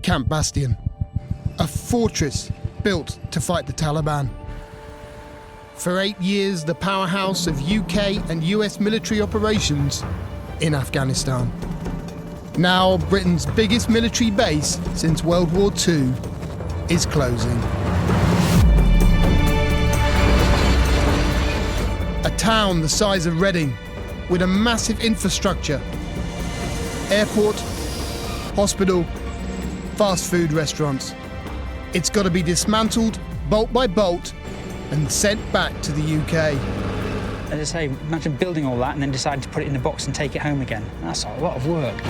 Camp Bastion, a fortress built to fight the Taliban. For 8 years, the powerhouse of UK and US military operations in Afghanistan. Now, Britain's biggest military base since World War II is closing. A town the size of Reading, with a massive infrastructure, airport, hospital, fast food restaurants. It's got to be dismantled bolt by bolt and sent back to the UK. As I say, imagine building all that and then deciding to put it in a box and take it home again. That's a lot of work.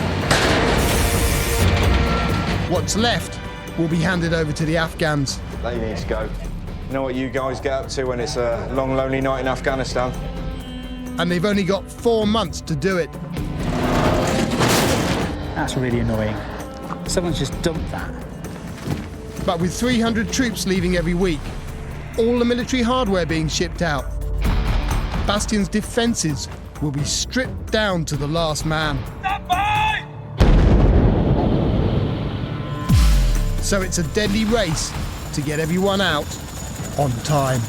What's left will be handed over to the Afghans. They need to go. You know what you guys get up to when it's a long, lonely night in Afghanistan? And they've only got 4 months to do it. That's really annoying. Someone's just dumped that. But with 300 troops leaving every week, all the military hardware being shipped out, Bastion's defences will be stripped down to the last man. So it's a deadly race to get everyone out on time.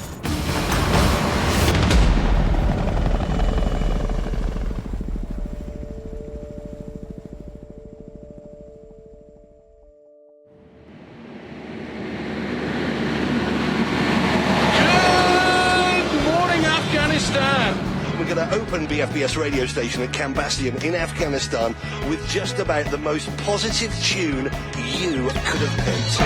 We're going to open BFBS radio station at Camp Bastion in Afghanistan with just about the most positive tune you could have picked.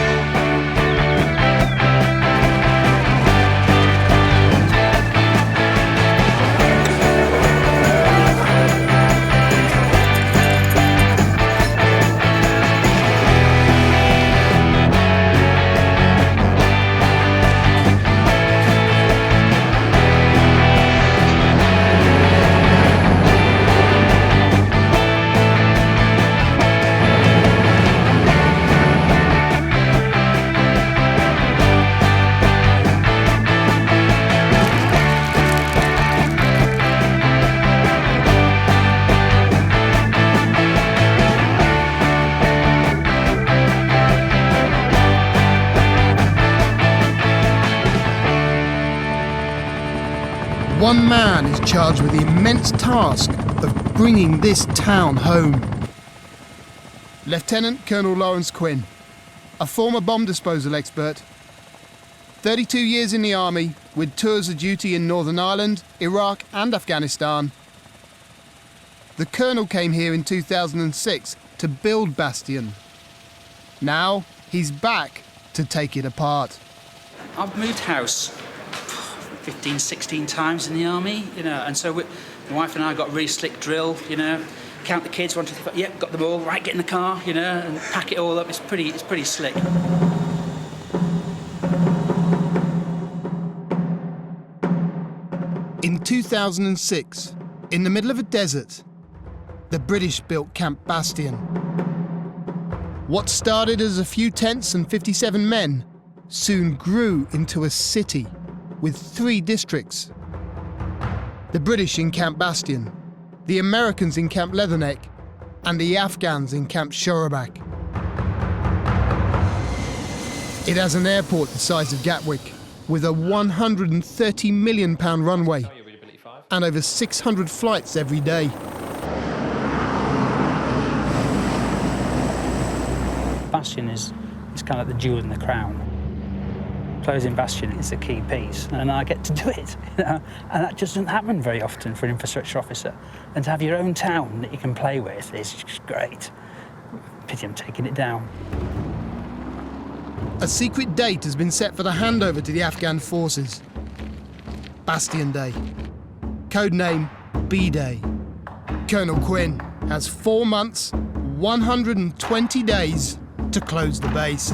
One man is charged with the immense task of bringing this town home. Lieutenant Colonel Lawrence Quinn, a former bomb disposal expert, 32 years in the army with tours of duty in Northern Ireland, Iraq and Afghanistan. The colonel came here in 2006 to build Bastion. Now he's back to take it apart. I've moved house 15, 16 times in the army, and so my wife and I got a really slick drill, count the kids, 1, 2, 3, 4, yep, got them all, right, get in the car, and pack it all up. It's pretty slick. In 2006, in the middle of a desert, the British built Camp Bastion. What started as a few tents and 57 men soon grew into a city with 3 districts. The British in Camp Bastion, the Americans in Camp Leatherneck, and the Afghans in Camp Shorabak. It has an airport the size of Gatwick, with a £130 million runway and over 600 flights every day. Bastion is kind of the jewel in the crown. Closing Bastion is a key piece, and I get to do it, and that just doesn't happen very often for an infrastructure officer. And to have your own town that you can play with is just great. Pity I'm taking it down. A secret date has been set for the handover to the Afghan forces. Bastion Day. Codename B-Day. Colonel Quinn has 4 months, 120 days to close the base.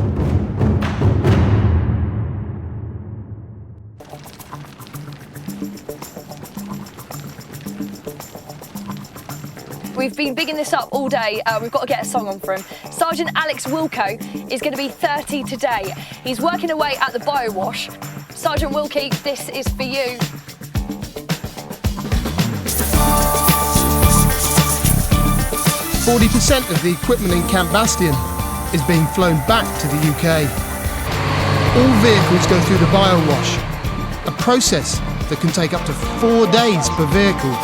We've been bigging this up all day. We've got to get a song on for him. Sergeant Alex Wilco is going to be 30 today. He's working away at the biowash. Sergeant Wilkie, this is for you. % of the equipment in Camp Bastion is being flown back to the UK. All vehicles go through the biowash, a process that can take up to 4 days per vehicle.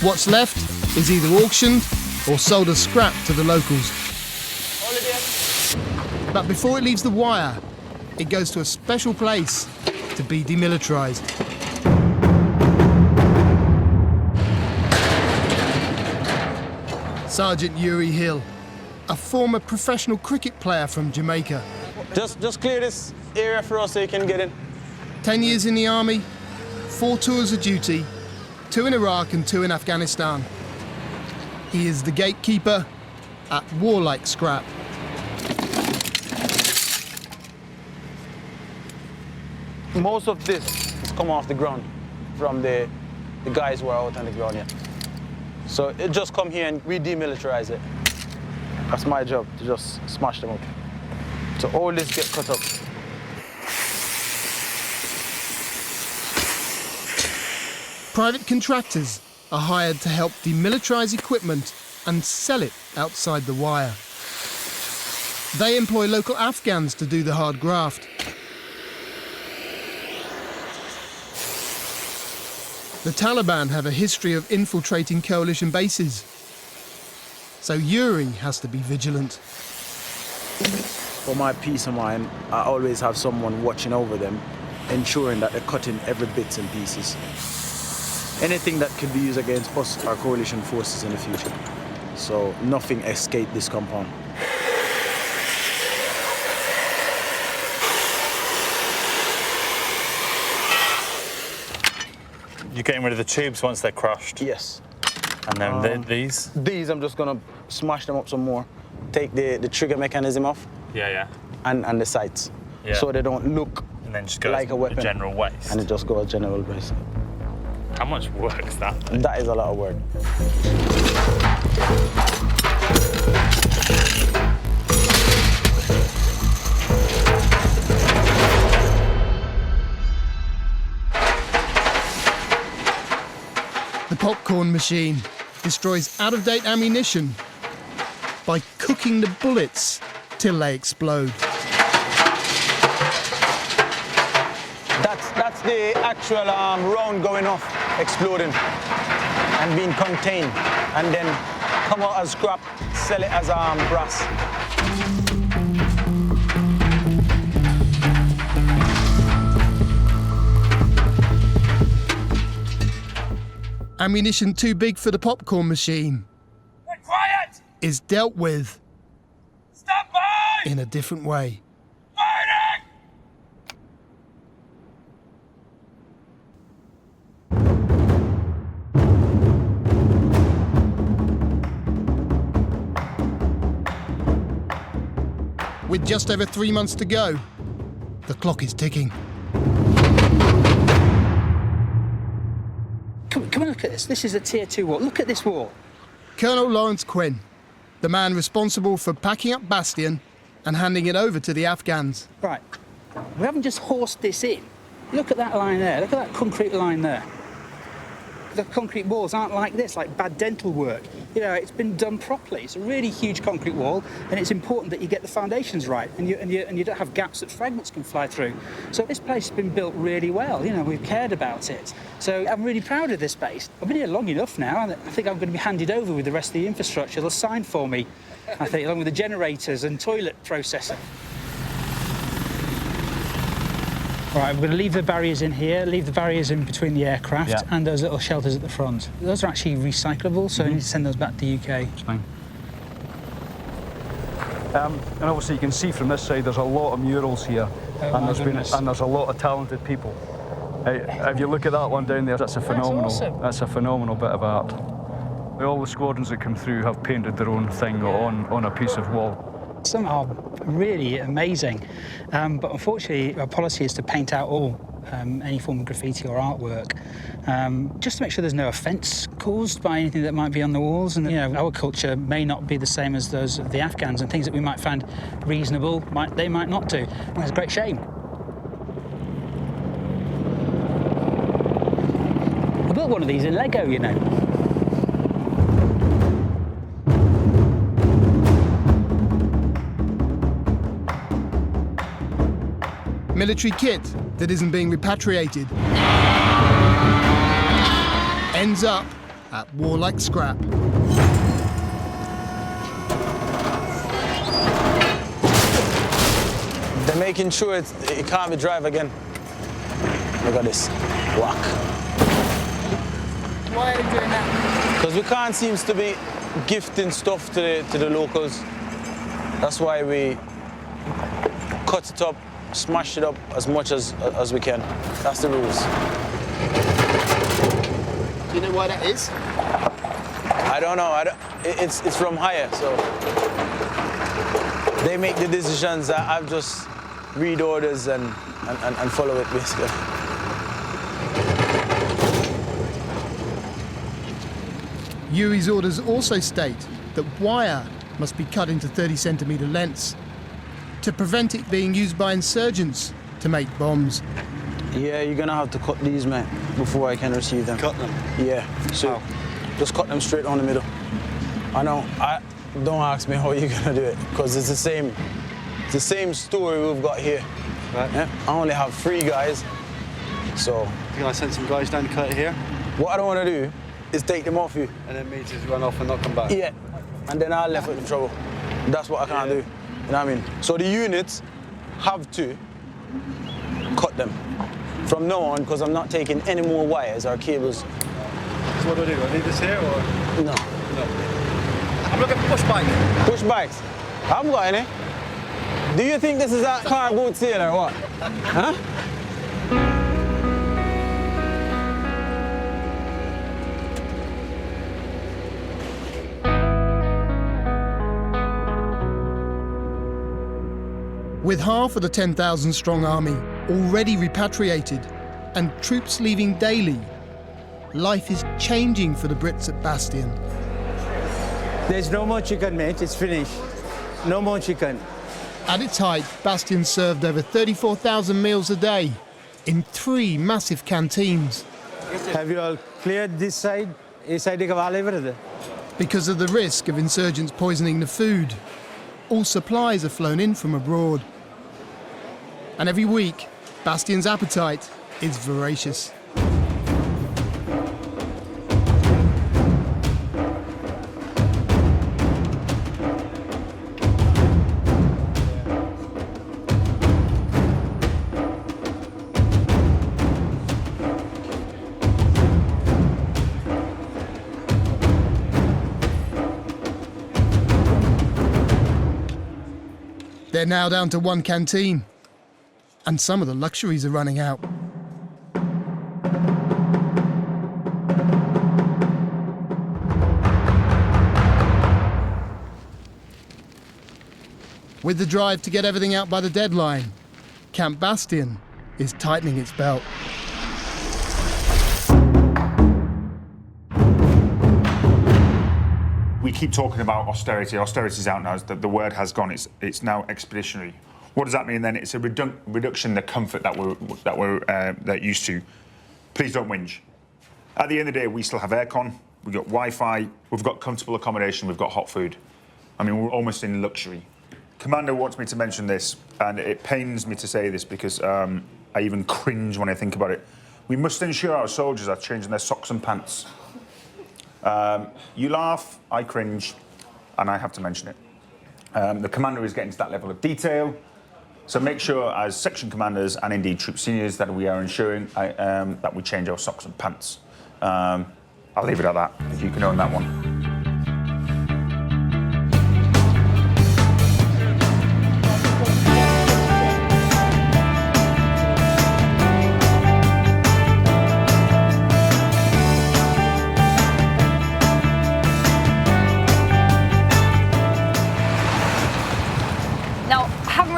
What's left is either auctioned or sold as scrap to the locals. But before it leaves the wire, it goes to a special place to be demilitarised. Sergeant Yuri Hill, a former professional cricket player from Jamaica. Just clear this area for us so you can get in. 10 years in the army, 4 tours of duty, 2 in Iraq and 2 in Afghanistan. He is the gatekeeper at warlike scrap. Most of this has come off the ground from the guys who are out on the ground here. So it just come here and we demilitarize it. That's my job, to just smash them up. So all this get cut up. Private contractors are hired to help demilitarize equipment and sell it outside the wire. They employ local Afghans to do the hard graft. The Taliban have a history of infiltrating coalition bases, so Yuri has to be vigilant. For my peace of mind, I always have someone watching over them, ensuring that they're cutting every bits and pieces. Anything that could be used against us, our coalition forces in the future. So nothing escaped this compound. You're getting rid of the tubes once they're crushed? Yes. And then these? These, I'm just gonna smash them up some more. Take the trigger mechanism off. Yeah. And the sights. Yeah. So they don't look And then just go like a weapon. general waste. And it just goes general waste. How much work is that? That is a lot of work. The popcorn machine destroys out-of-date ammunition by cooking the bullets till they explode. That's the actual round going off, exploding, and being contained, and then come out as scrap, sell it as brass. Ammunition too big for the popcorn machine Quiet! is dealt with Stand by! in a different way. Firing! With just over 3 months to go, the clock is ticking. Come and look at this. This is a tier 2 wall. Look at this wall. Colonel Lawrence Quinn, the man responsible for packing up Bastion and handing it over to the Afghans. Right. We haven't just horsed this in. Look at that line there. Look at that concrete line there. The concrete walls aren't like this, like bad dental work. You know, it's been done properly. It's a really huge concrete wall, and it's important that you get the foundations right, and you don't have gaps that fragments can fly through. So this place has been built really well. You know, we've cared about it. So I'm really proud of this base. I've been here long enough now, and I think I'm going to be handed over with the rest of the infrastructure. They'll sign for me, I think, along with the generators and toilet processor. Right, we're going to leave the barriers in here, leave the barriers in between the aircraft and those little shelters at the front. Those are actually recyclable, so we need to send those back to the UK. It's fine. And obviously you can see from this side there's a lot of murals here, and there's a lot of talented people. If you look at that one down there, that's a phenomenal. That's a phenomenal bit of art. All the squadrons that come through have painted their own thing on a piece of wall. Some are really amazing, but unfortunately our policy is to paint out all any form of graffiti or artwork, just to make sure there's no offence caused by anything that might be on the walls. And, you know, our culture may not be the same as those of the Afghans, and things that we might find reasonable, they might not do. And it's a great shame. I built one of these in Lego, you know. Military kit that isn't being repatriated ends up at war-like scrap. They're making sure it can't be drive again. Look at this. Whack. Why are they doing that? Because we can't seem to be gifting stuff to the locals. That's why we cut it up, smash it up as much as we can. That's the rules. Do you know why that is? I don't know. It's from higher, so they make the decisions. I've just read orders and follow it, basically. Yuri's orders also state that wire must be cut into 30-centimetre lengths to prevent it being used by insurgents to make bombs. Yeah, you're gonna have to cut these, mate, before I can receive them. Cut them? Yeah, so just cut them straight down the middle. I know, don't ask me how you're gonna do it, because it's the same story we've got here. Right. Yeah? I only have 3 guys, so... Can I send some guys down to cut it here? What I don't wanna do is take them off you. And then me just run off and not come back? Yeah, and then I'm left with the trouble. That's what I can't do, you know what I mean? So the units have to cut them from now on, because I'm not taking any more wires or cables. So what do I do? Do I leave this here or? No. No. I'm looking for push bike. Push bikes? I haven't got any. Do you think this is a car boot sale or what? Huh? With half of the 10,000-strong army already repatriated and troops leaving daily, life is changing for the Brits at Bastion. There's no more chicken, mate. It's finished. No more chicken. At its height, Bastion served over 34,000 meals a day in 3 massive canteens. Have you all cleared this side? This side is all. Because of the risk of insurgents poisoning the food, all supplies are flown in from abroad. And every week, Bastion's appetite is voracious. They're now down to 1 canteen, and some of the luxuries are running out. With the drive to get everything out by the deadline, Camp Bastion is tightening its belt. We keep talking about austerity. Austerity's out now. The word has gone. It's now expeditionary. What does that mean then? It's a reduction in the comfort that we're used to. Please don't whinge. At the end of the day, we still have aircon. We've got Wi-Fi. We've got comfortable accommodation. We've got hot food. I mean, we're almost in luxury. Commander wants me to mention this, and it pains me to say this because I even cringe when I think about it. We must ensure our soldiers are changing their socks and pants. You laugh, I cringe, and I have to mention it. The commander is getting to that level of detail, so make sure as section commanders and indeed troop seniors that we are ensuring that we change our socks and pants. I'll leave it at that, if you can own that one.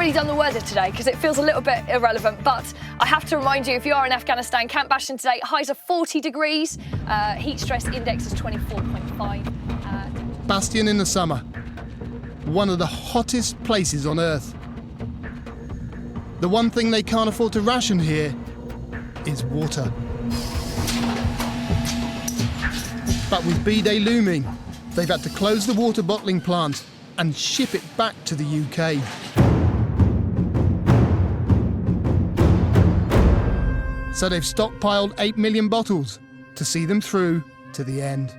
really done the weather today because it feels a little bit irrelevant, but I have to remind you, if you are in Afghanistan, Camp Bastion today, highs are 40 degrees, heat stress index is 24.5. Bastion in the summer, one of the hottest places on Earth. The one thing they can't afford to ration here is water. But with B-Day looming, they've had to close the water bottling plant and ship it back to the UK. So they've stockpiled 8 million bottles to see them through to the end.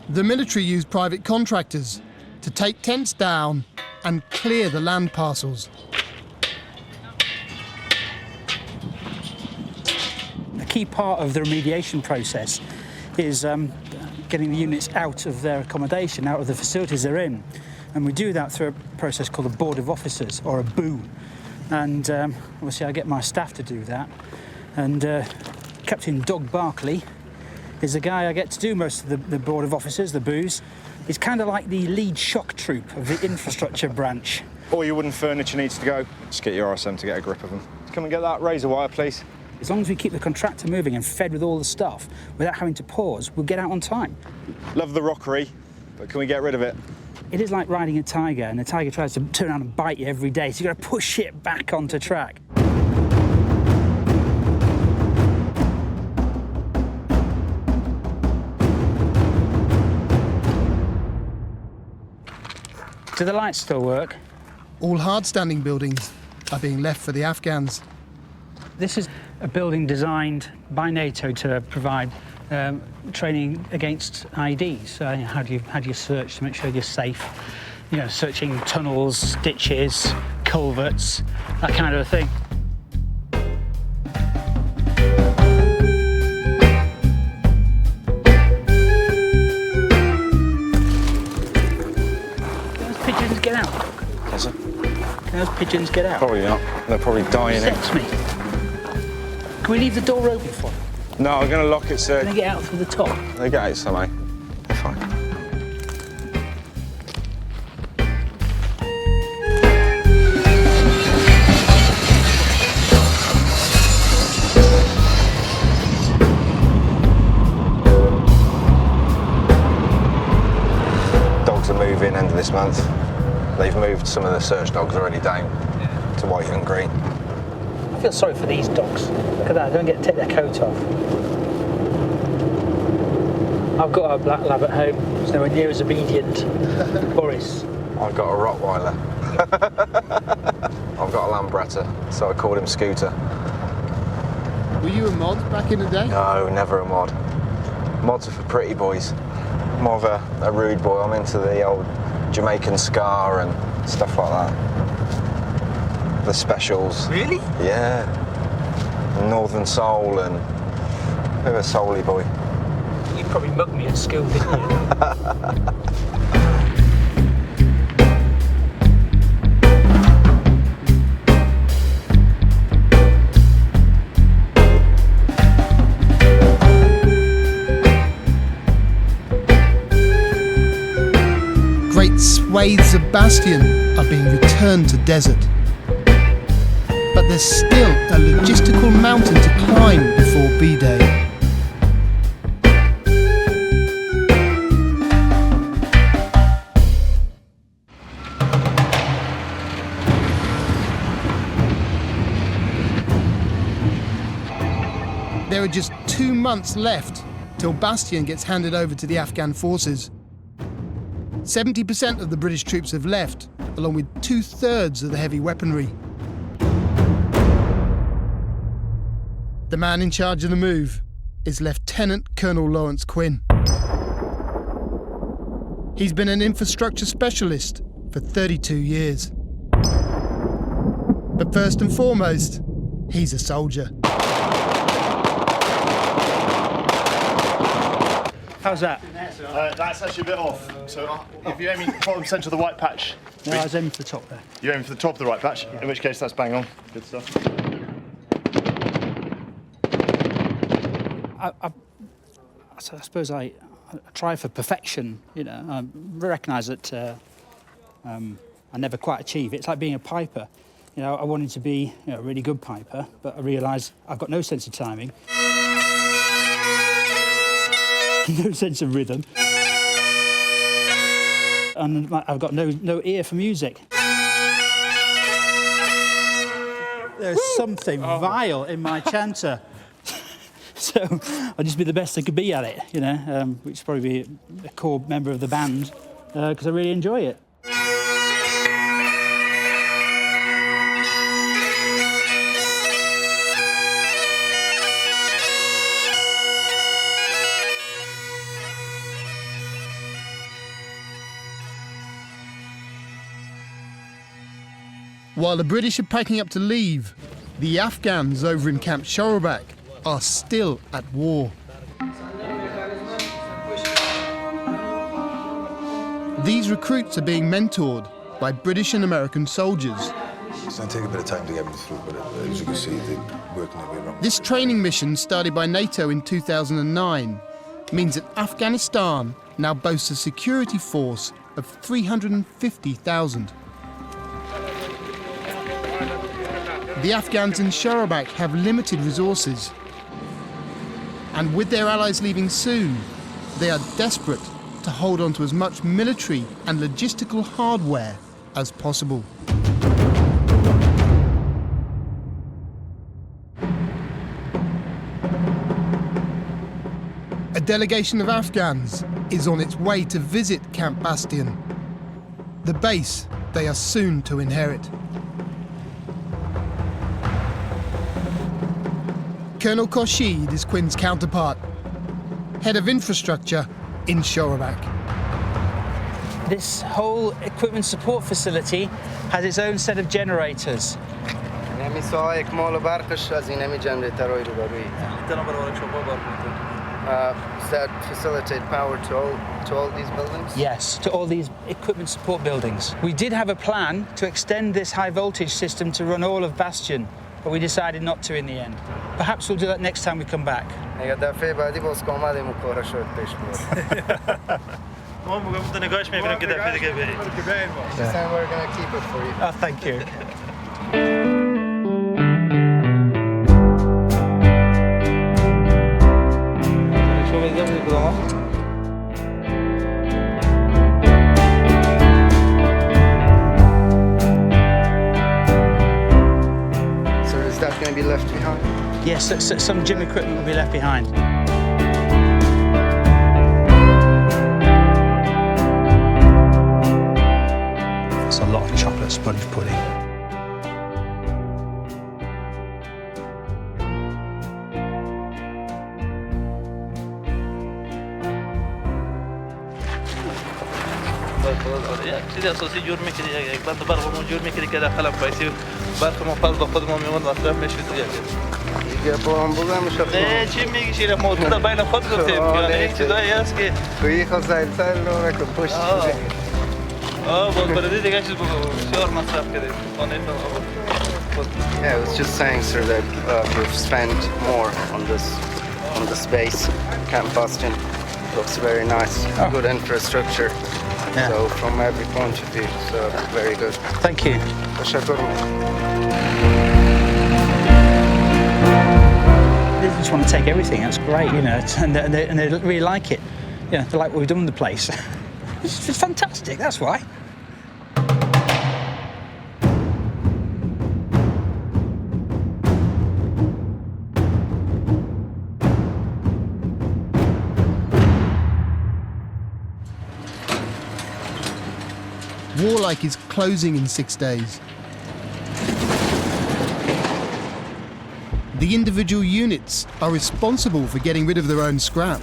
The military used private contractors to take tents down and clear the land parcels. A key part of the remediation process is getting the units out of their accommodation, out of the facilities they're in. And we do that through a process called a Board of Officers, or a BOO. And obviously I get my staff to do that. And Captain Doug Barkley is the guy I get to do most of the Board of Officers, the BOOs. He's kind of like the lead shock troop of the infrastructure branch. All your wooden furniture needs to go. Just get your RSM to get a grip of them. Come and get that razor wire, please. As long as we keep the contractor moving and fed with all the stuff without having to pause, we'll get out on time. Love the rockery, but can we get rid of it? It is like riding a tiger, and the tiger tries to turn around and bite you every day, so you've got to push it back onto track. Do the lights still work? All hard-standing buildings are being left for the Afghans. This is a building designed by NATO to provide training against IEDs. So how do you search to make sure you're safe? You know, searching tunnels, ditches, culverts, that kind of a thing. Get out. Yes, sir. Can those pigeons get out? Probably not. They're probably dying. Sex me. Can we leave the door open for them? No, I'm going to lock it, sir. Can they get out through the top? They get out somehow. They're fine. Dogs are moving end of this month. They've moved some of the search dogs already down to white and green. I feel sorry for these dogs. Look at that, they don't get to take their coat off. I've got a black lab at home, it's nowhere near as obedient. Boris. I've got a Rottweiler. I've got a Lambretta, so I called him Scooter. Were you a mod back in the day? No, never a mod. Mods are for pretty boys. More of a rude boy. I'm into the old Jamaican ska and stuff like that. The specials. Really? Yeah. Northern soul and a bit of a soul-y boy. You probably mugged me at school, didn't you? Great swathes of Bastion are being returned to desert. But there's still a logistical mountain to climb before B-Day. There are just 2 months left till Bastion gets handed over to the Afghan forces. 70% of the British troops have left, along with 2/3 of the heavy weaponry. The man in charge of the move is Lieutenant Colonel Lawrence Quinn. He's been an infrastructure specialist for 32 years. But first and foremost, he's a soldier. How's that? That's actually a bit off. So if you're aiming bottom centre of the white patch. No, I was aiming for the top there. You're aiming for the top of the right patch, in which case that's bang on. Good stuff. I suppose I try for perfection, you know. I recognise that I never quite achieve it. It's like being a piper. You know, I wanted to be a really good piper, but I realised I've got no sense of timing. No sense of rhythm. And I've got no ear for music. There's something vile in my chanter. So I'll just be the best I could be at it, you know, which is probably be a core member of the band, because I really enjoy it. While the British are packing up to leave, the Afghans over in Camp Shorobak are still at war. These recruits are being mentored by British and American soldiers. It's going to take a bit of time to get them through, but as you can see, they're working their way around. This training mission, started by NATO in 2009, means that Afghanistan now boasts a security force of 350,000. The Afghans in Shorobak have limited resources. And with their allies leaving soon, they are desperate to hold on to as much military and logistical hardware as possible. A delegation of Afghans is on its way to visit Camp Bastion, the base they are soon to inherit. Colonel Khorshid is Quinn's counterpart, head of infrastructure in Shorobak. This whole equipment support facility has its own set of generators. Does that facilitate power to all these buildings? Yes, to all these equipment support buildings. We did have a plan to extend this high voltage system to run all of Bastion, but we decided not to in the end. Perhaps we'll do that next time we come back. This time we're going to keep it for you. Oh, thank you. So is that going to be left behind? Yes, some gym equipment will be left behind. It's a lot of chocolate sponge pudding. چیزی اساسی جور میکنی یک بار تو برقمون جور میکنی که داخل پایسی برق ما پس با خودمون میمون مصرف میشه تو یک دیگه با هم بودم میشه نه چی میگی شیر موضوع بین خود گفتیم یعنی چیزایی هست که توی خزایل سال رو نکن پشت باز بردی دیگه چیز بسیار مصرف کردیم خانه Yeah, I was just saying, sir, that we've spent more on the space. Camp Bastion looks very nice, good infrastructure. Yeah. So from every point of view, so very good. Thank you. They just want to take everything. That's great, you know, and they really like it. Yeah, they like what we've done with the place. It's fantastic. That's why. Warlike is closing in 6 days. The individual units are responsible for getting rid of their own scrap.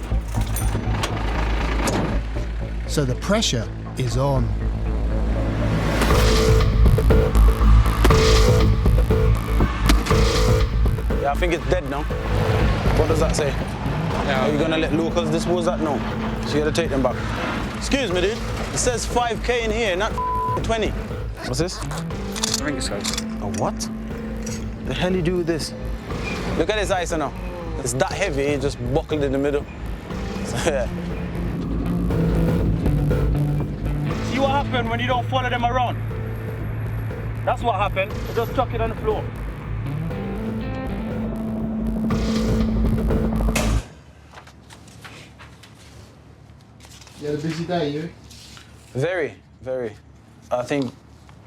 So the pressure is on. Yeah, I think it's dead now. What does that say? Are you going to let locals dispose that? No. So you gotta take them back. Excuse me, dude. It says 5K in here, not 20. What's this? Ring scope. A what? The hell you do with this? Look at this ice now. It's that heavy, it just buckled in the middle. So, yeah. See what happened when you don't follow them around? That's what happened. You just chuck it on the floor. You had a busy day, you? Very, very. I think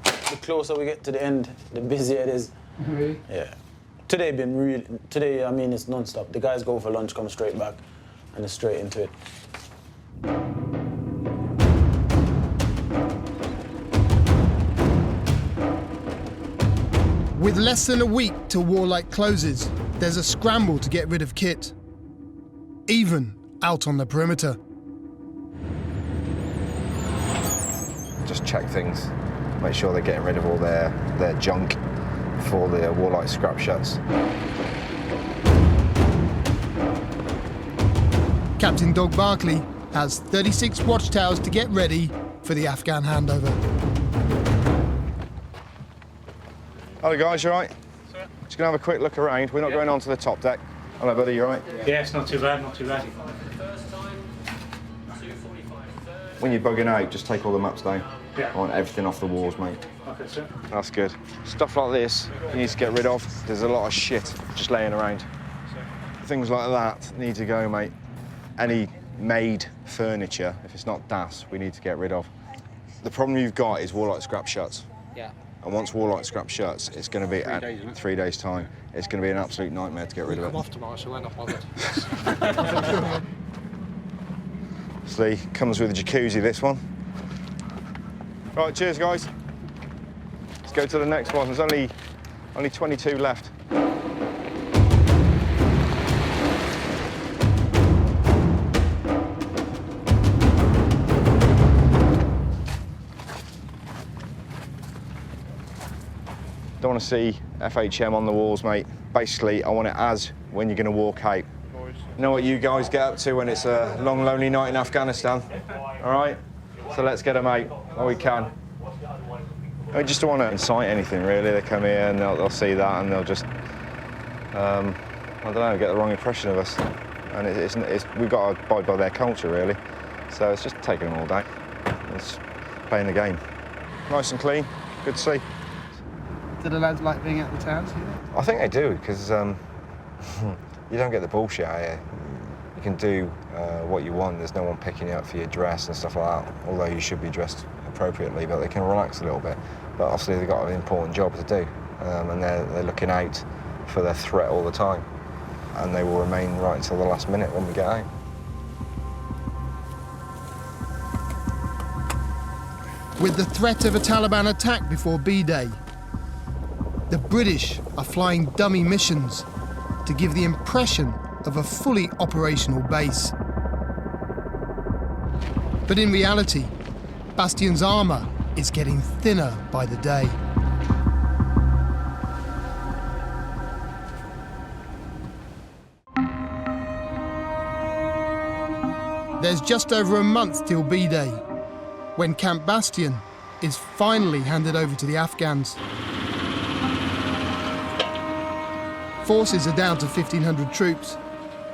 the closer we get to the end, the busier it is. Really? Yeah. Today, I mean, it's non-stop. The guys go for lunch, come straight back, and it's straight into it. With less than a week till Warlight closes, there's a scramble to get rid of kit. Even out on the perimeter. Just check things, make sure they're getting rid of all their junk before the Warlight scrap shuts. Captain Doug Barkley has 36 watchtowers to get ready for the Afghan handover. Hello guys, you all right? Sir? Just gonna have a quick look around. We're not going on to the top deck. Hello buddy, you all right? Yeah, it's not too bad, not too bad. When you're bugging out, just take all the maps down. Yeah. I want everything off the walls, mate. Okay, sir. That's good. Stuff like this, you need to get rid of. There's a lot of shit just laying around. Things like that need to go, mate. Any made furniture, if it's not DAS, we need to get rid of. The problem you've got is Warlight scrap shuts. Yeah. And once Warlight scrap shuts, it's going to be at 3 days' time. It's going to be an absolute nightmare to get rid of it. I'm off tomorrow, so we're not bothered. So comes with a jacuzzi, this one. Right, cheers, guys. Let's go to the next one. There's only 22 left. Don't want to see FHM on the walls, mate. Basically, I want it as when you're going to walk out. You know what you guys get up to when it's a long, lonely night in Afghanistan? All right? So let's get them out while we can. I just don't want to incite anything, really. They come here and they'll see that and they'll just, I don't know, get the wrong impression of us. And we've got to abide by their culture, really. So it's just taking them all down. It's playing the game. Nice and clean, good to see. Do the lads like being at the towns here? I think they do, because you don't get the bullshit out here. You can do what you want. There's no one picking you up for your dress and stuff like that, although you should be dressed appropriately, but they can relax a little bit. But obviously they've got an important job to do, and they're looking out for their threat all the time, and they will remain right until the last minute when we get out. With the threat of a Taliban attack before B-Day, the British are flying dummy missions to give the impression of a fully operational base. But in reality, Bastion's armour is getting thinner by the day. There's just over a month till B-Day, when Camp Bastion is finally handed over to the Afghans. Forces are down to 1,500 troops,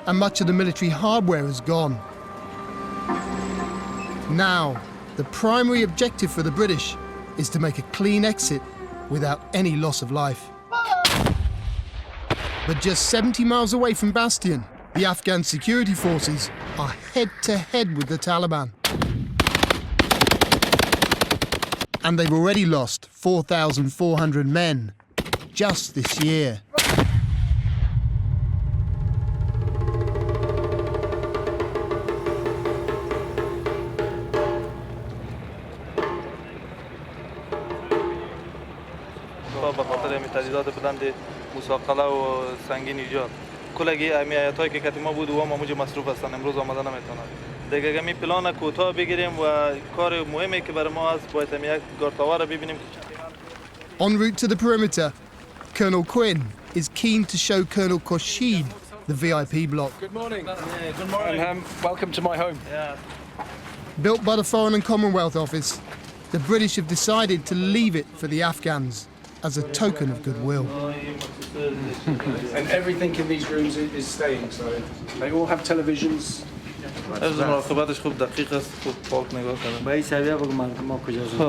and much of the military hardware is gone. Now, the primary objective for the British is to make a clean exit without any loss of life. But just 70 miles away from Bastion, the Afghan security forces are head-to-head with the Taliban. And they've already lost 4,400 men just this year. به خاطر همین تجهیزات بلند مساقله و سنگین ایجاد کلگی همین آیتایی که ما بود و ما موجه مصروف هستن امروز آمدن نمیتونن دیگه همین پلان کوتاه بگیریم و کار مهمی که برای ما هست باید همین یک گارتاوار ببینیم. En route to the perimeter, Colonel Quinn is keen to show Colonel Khorshid the VIP block. Good morning. Yeah, good morning. And, welcome to my home. Yeah. Built by the Foreign and Commonwealth Office, the British have decided to leave it for the Afghans as a token of goodwill. And everything in these rooms is staying, so they all have televisions. از مراقبتش خوب دقیق است، خوب پاک نگاه کنه. به این سویه بگو ما کجا زدیم. This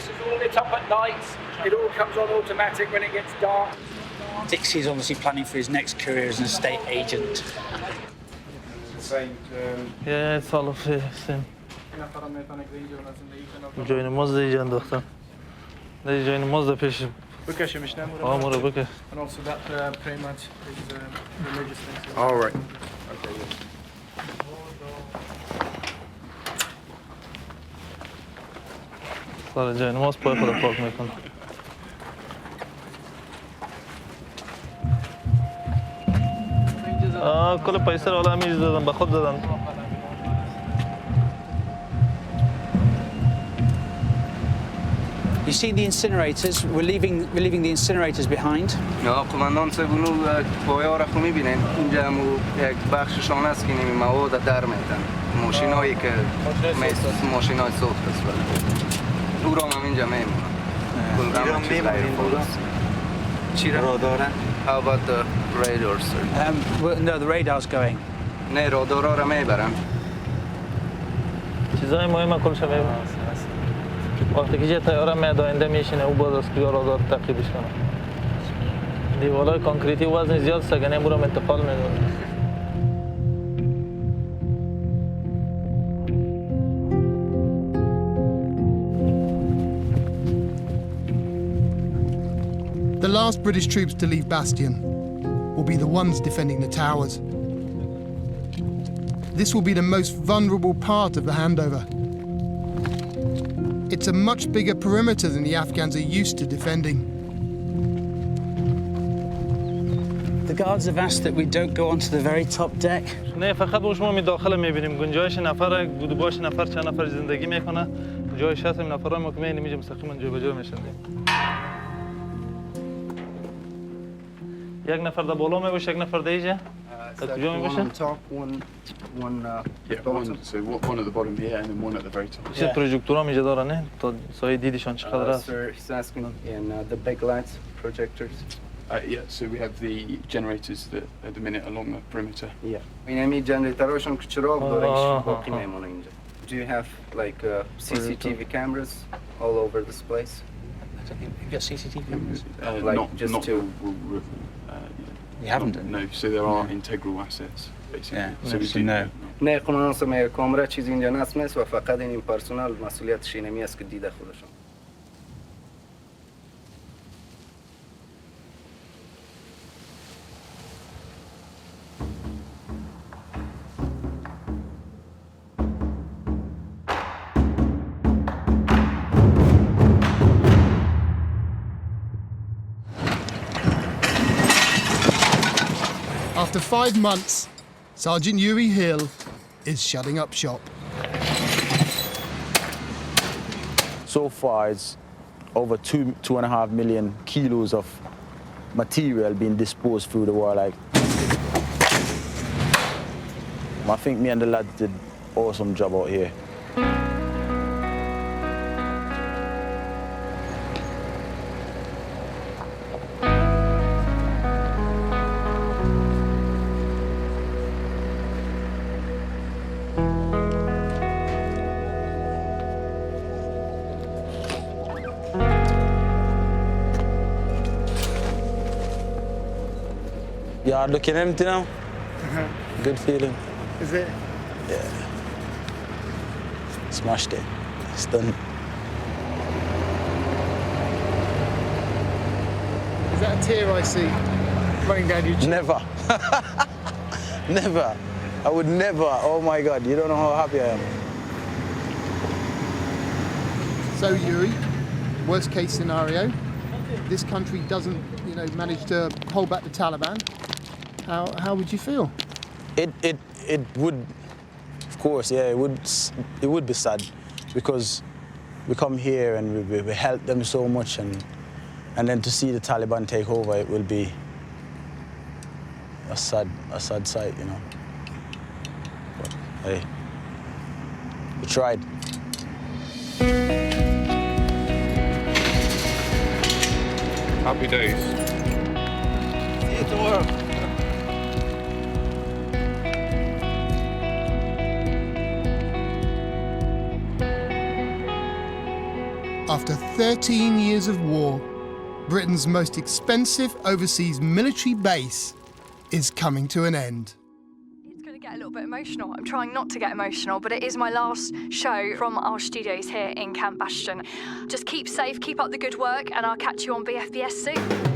is all lit up at night. It all comes on automatic when it gets dark. Dixie's obviously planning for his next career as an estate agent. Yeah, it's all of the same. جوین مزد ایجا انداختن. ده جوین مزد پیش. بکشی میشنم. آمورو بکش. And also that prayer mat is religious thing. All right. سال جوین مزد پای خود پاک میکنه. کل پیسه رو حالا همیشه دادن، به خود دادن. You see the incinerators? We're leaving the incinerators behind. یا قماندان سبونو پایا را خو میبینین اینجا هم یک بخششان است که نمی مواد در میتن ماشینایی که ماشینای سوخت است او را هم اینجا میمونن کل رام چیز غیر فولست چی را دارن؟ How about the radars? No, the radar's going. نه رادارا را میبرن چیزای مهم کلش میبرن وقتی که تیاره میاد آینده میشینه او باز از کجا رادار تعقیبش کنه دیوالای کانکریتی وزن زیاد سگنه برام انتقال میدونه The last British troops to leave Bastion will be the ones defending the towers. This will be the most vulnerable part of the handover. It's a much bigger perimeter than the Afghans are used to defending. The guards have asked that we don't go onto the very top deck. نه فقط ما شما می داخل میبینیم گنجایش نفر گودباش نفر چند نفر زندگی میکنه جایش هست نفرای ما که میبینیم اینجا مستقیما جای به جای میشندیم یک نفر در بالا میباشه یک نفر در اینجا در کجا میباشه One at the bottom here and then one at the very top. چه پروژکتورها اینجا دارن نه تا سایه دیدشان چقدر است He's asking in the big lights projectors Yeah, so we have the generators that at the minute along the perimeter. Yeah. این همی جنریترهاشون که چراغ داره باقی میمونه اینجا. Do you have like CCTV cameras all over this place? You've got CCTV cameras? Like Not just not two? You haven't done? No, so there are integral assets basically. Yeah, So we so do no. نه قماندان کامرا چیزی اینجا نصب و فقط این پرسنل مسئولیتش اینمی است که دیده خودشون. After 5 months, Sergeant Yuri Hill is shutting up shop. So far, it's over 2.5 million kilos of material being disposed through the war. Like, I think me and the lads did awesome job out here. Yard looking empty now. Good feeling. Is it? Yeah. Smashed it. It's done. Is that a tear I see running down your cheek? Never. Never. I would never. Oh my God, you don't know how happy I am. So Yuri, worst case scenario, this country doesn't, manage to hold back the Taliban. How would you feel? It would, of course, yeah, it would be sad because we come here and we help them so much and then to see the Taliban take over, it will be a sad sight, you know. But hey, we tried. Happy days. See you tomorrow. After 13 years of war, Britain's most expensive overseas military base is coming to an end. It's going to get a little bit emotional. I'm trying not to get emotional, but it is my last show from our studios here in Camp Bastion. Just keep safe, keep up the good work, and I'll catch you on BFBS soon.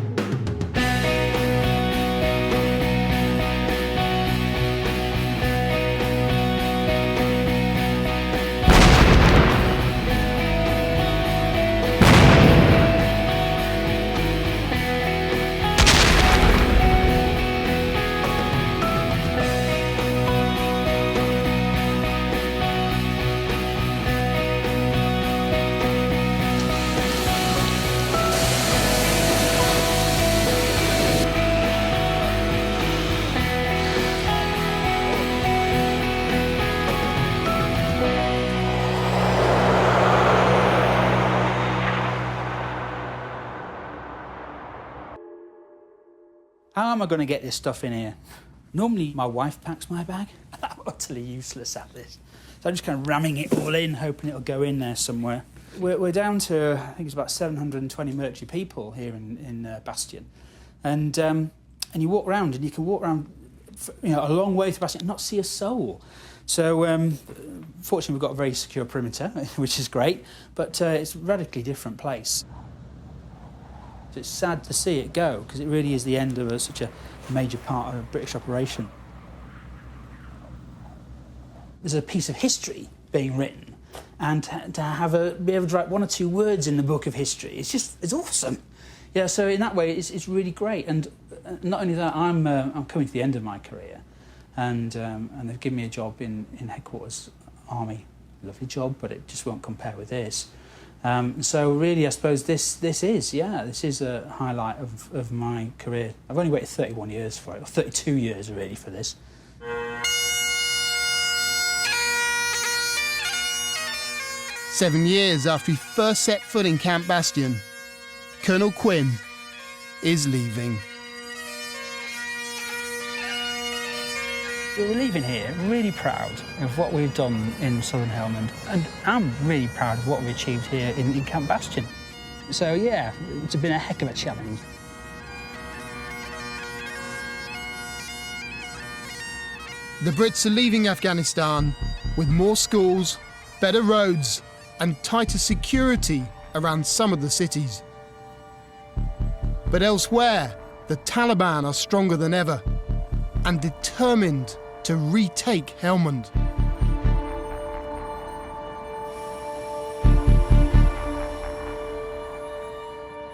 How am I going to get this stuff in here? Normally, my wife packs my bag. I'm utterly useless at this. So I'm just kind of ramming it all in, hoping it'll go in there somewhere. We're down to, I think it's about 720 military people here in Bastion. And you walk around, and you can walk around a long way to Bastion and not see a soul. So, fortunately, we've got a very secure perimeter, which is great, but it's a radically different place. It's sad to see it go, because it really is the end of such a major part of a British operation. There's a piece of history being written, and to be able to write one or two words in the book of history, it's awesome. Yeah, so in that way, it's really great. And not only that, I'm coming to the end of my career, and they've given me a job in headquarters, Army. Lovely job, but it just won't compare with this. So really, I suppose this is a highlight of my career. I've only waited 31 years for it, or 32 years really for this. Seven years after he first set foot in Camp Bastion, Colonel Quinn is leaving. We're leaving here really proud of what we've done in Southern Helmand, and I'm really proud of what we've achieved here in Camp Bastion. So yeah, it's been a heck of a challenge. The Brits are leaving Afghanistan with more schools, better roads, and tighter security around some of the cities. But elsewhere, the Taliban are stronger than ever and determined to retake Helmand.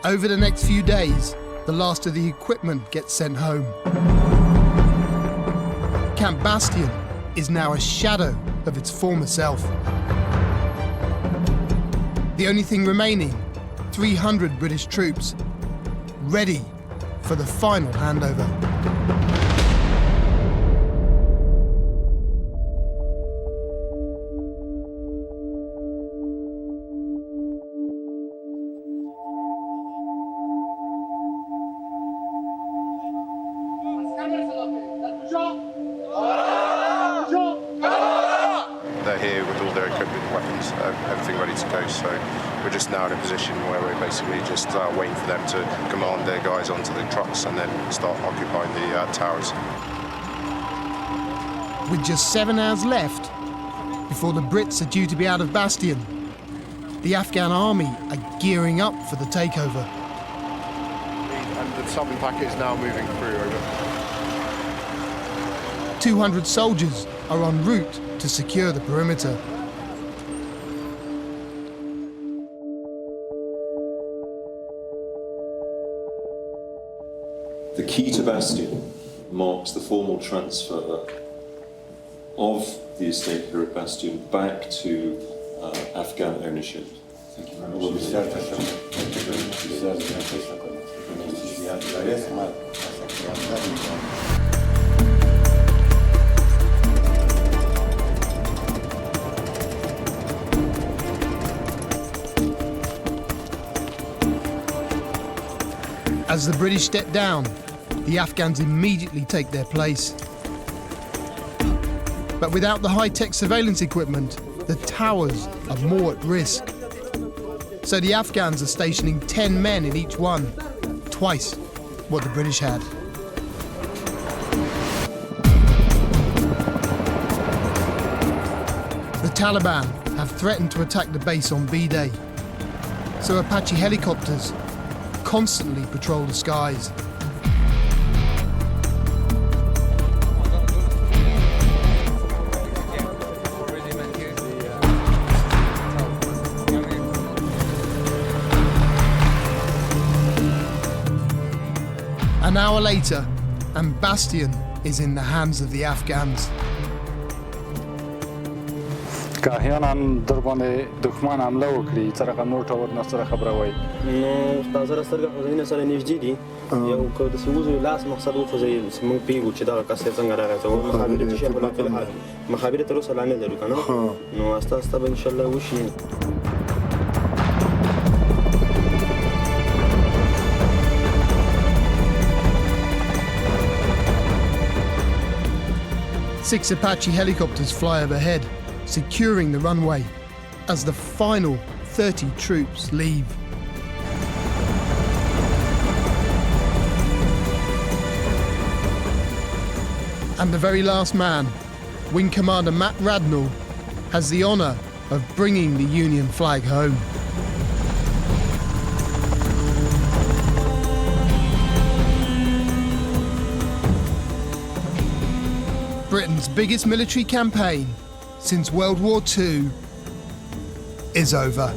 Over the next few days, the last of the equipment gets sent home. Camp Bastion is now a shadow of its former self. The only thing remaining, 300 British troops, ready for the final handover. They're here with all their equipment, weapons, everything ready to go, so we're just now in a position where we're basically just waiting for them to command their guys onto the trucks and then start occupying the towers. With just 7 hours left before the Brits are due to be out of Bastion, the Afghan army are gearing up for the takeover. And the southern packet is now moving through. Over. 200 soldiers are en route to secure the perimeter. The key to Bastion marks the formal transfer of the estate here at Bastion back to Afghan ownership. Thank you very much. As the British step down, the Afghans immediately take their place. But without the high-tech surveillance equipment, the towers are more at risk. So the Afghans are stationing 10 men in each one, twice what the British had. The Taliban have threatened to attack the base on B-Day, so Apache helicopters constantly patrol the skies. An hour later, and Bastion is in the hands of the Afghans. که احیانا در باندې دښمن حمله وکړي څه رقم نور ټور نه سره خبره وایي نو تازه را سترګه خو ځینې سره نږدې دي یو که داسې وځو لاس مقصد وخوځوي موږ پوهېږو چې دغه کس یې څنګه راغی ته مخابرې څه شی په الحال مخابرې تر اوسه لا نه لرو که نه نو استه استه به انشاءالله وشي. Six Apache helicopters fly overhead, securing the runway as the final 30 troops leave. And the very last man, Wing Commander Matt Radnall, has the honour of bringing the Union flag home. Britain's biggest military campaign since World War II is over.